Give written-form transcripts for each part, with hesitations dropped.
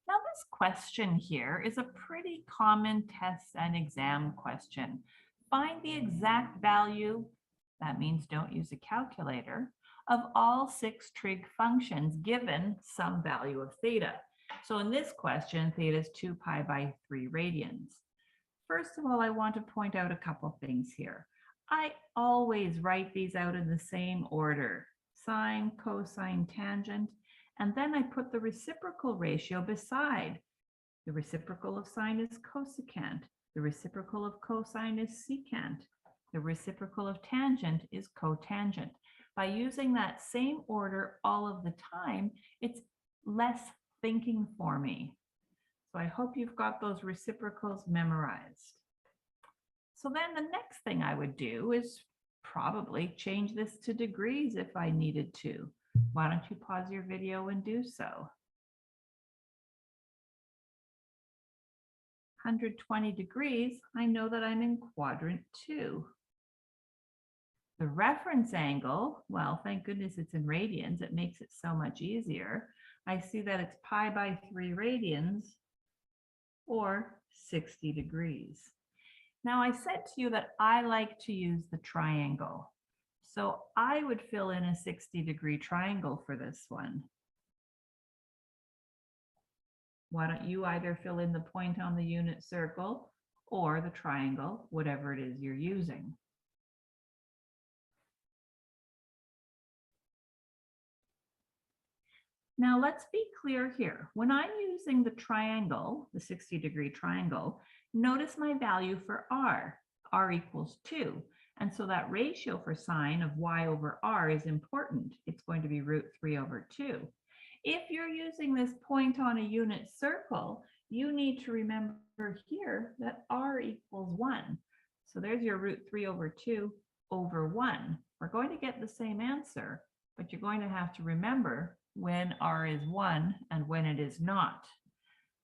Now, this question here is a pretty common test and exam question. Find the exact value, that means don't use a calculator, of all 6 trig functions given some value of theta. So in this question, theta is 2 pi by 3 radians. First of all, I want to point out a couple things here. I always write these out in the same order: sine, cosine, tangent, and then I put the reciprocal ratio beside. The reciprocal of sine is cosecant. The reciprocal of cosine is secant. The reciprocal of tangent is cotangent. By using that same order all of the time, it's less thinking for me. So I hope you've got those reciprocals memorized. So then the next thing I would do is probably change this to degrees if I needed to. Why don't you pause your video and do so? 120 degrees, I know that I'm in quadrant 2. The reference angle, well, thank goodness it's in radians. It makes it so much easier. I see that it's pi by 3 radians, or 60 degrees. Now, I said to you that I like to use the triangle. So I would fill in a 60-degree triangle for this one. Why don't you either fill in the point on the unit circle or the triangle, whatever it is you're using. Now let's be clear here. When I'm using the triangle, the 60-degree triangle, notice my value for r equals 2. And so that ratio for sine of y over r is important. It's going to be root 3 over 2. If you're using this point on a unit circle, you need to remember here that r equals 1. So there's your root 3 over 2 over 1. We're going to get the same answer, but you're going to have to remember when r is 1 and when it is not.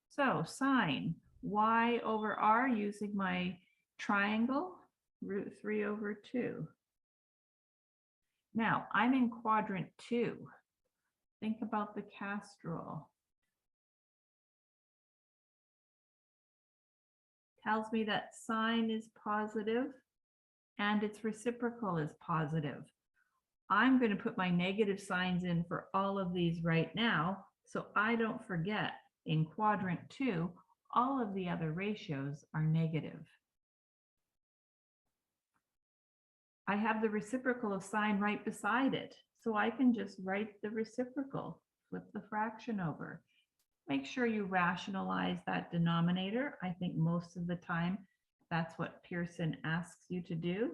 So sine y over r using my triangle, root 3 over 2. Now I'm in quadrant 2. Think about the cast rule. Tells me that sine is positive and its reciprocal is positive. I'm going to put my negative signs in for all of these right now, so I don't forget in quadrant 2, all of the other ratios are negative. I have the reciprocal of sine right beside it, so I can just write the reciprocal, flip the fraction over. Make sure you rationalize that denominator. I think most of the time that's what Pearson asks you to do.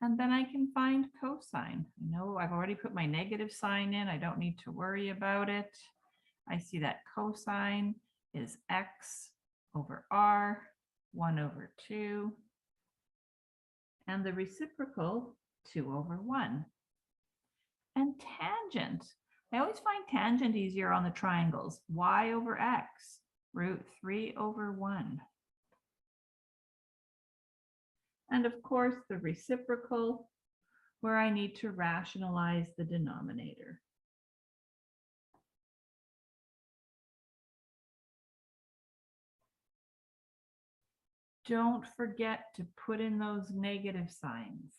And then I can find cosine. I know I've already put my negative sign in. I don't need to worry about it. I see that cosine is x over r, 1 over 2. And the reciprocal, 2 over 1. And tangent. I always find tangent easier on the triangles. Y over x, root 3 over 1. And of course, the reciprocal, where I need to rationalize the denominator. Don't forget to put in those negative signs.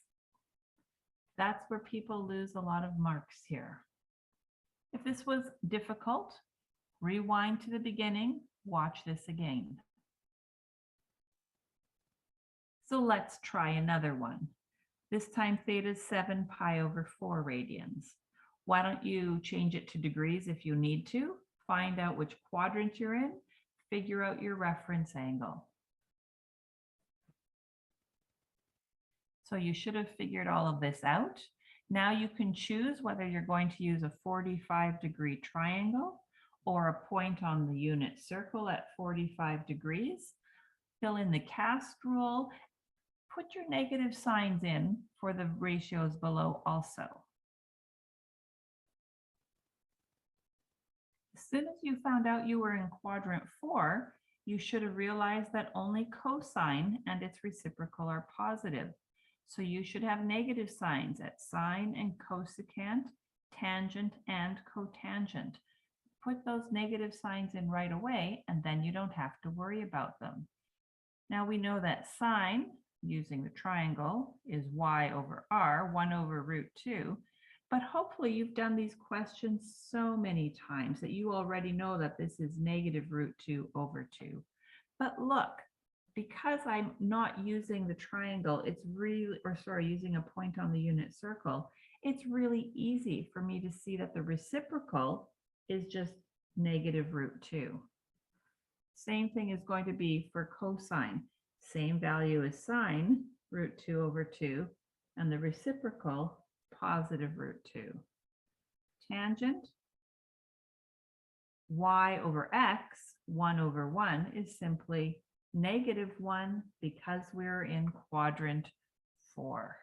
That's where people lose a lot of marks here. If this was difficult, rewind to the beginning, watch this again. So let's try another one. This time theta is 7 pi over 4 radians. Why don't you change it to degrees if you need to? Find out which quadrant you're in, figure out your reference angle. So you should have figured all of this out. Now you can choose whether you're going to use a 45-degree triangle or a point on the unit circle at 45 degrees. Fill in the cast rule. Put your negative signs in for the ratios below also. As soon as you found out you were in quadrant 4, you should have realized that only cosine and its reciprocal are positive. So you should have negative signs at sine and cosecant, tangent and cotangent. put those negative signs in right away, and then you don't have to worry about them. Now we know that sine, using the triangle, is y over r, 1 over root 2. But hopefully you've done these questions so many times that you already know that this is negative root 2 over 2. But look, because I'm not using the triangle, it's really, or sorry, using a point on the unit circle, it's really easy for me to see that the reciprocal is just negative root 2. Same thing is going to be for cosine. Same value as sine, root 2 over 2, and the reciprocal, positive root 2. Tangent, y over x, 1 over 1, is simply negative 1 because we're in quadrant 4.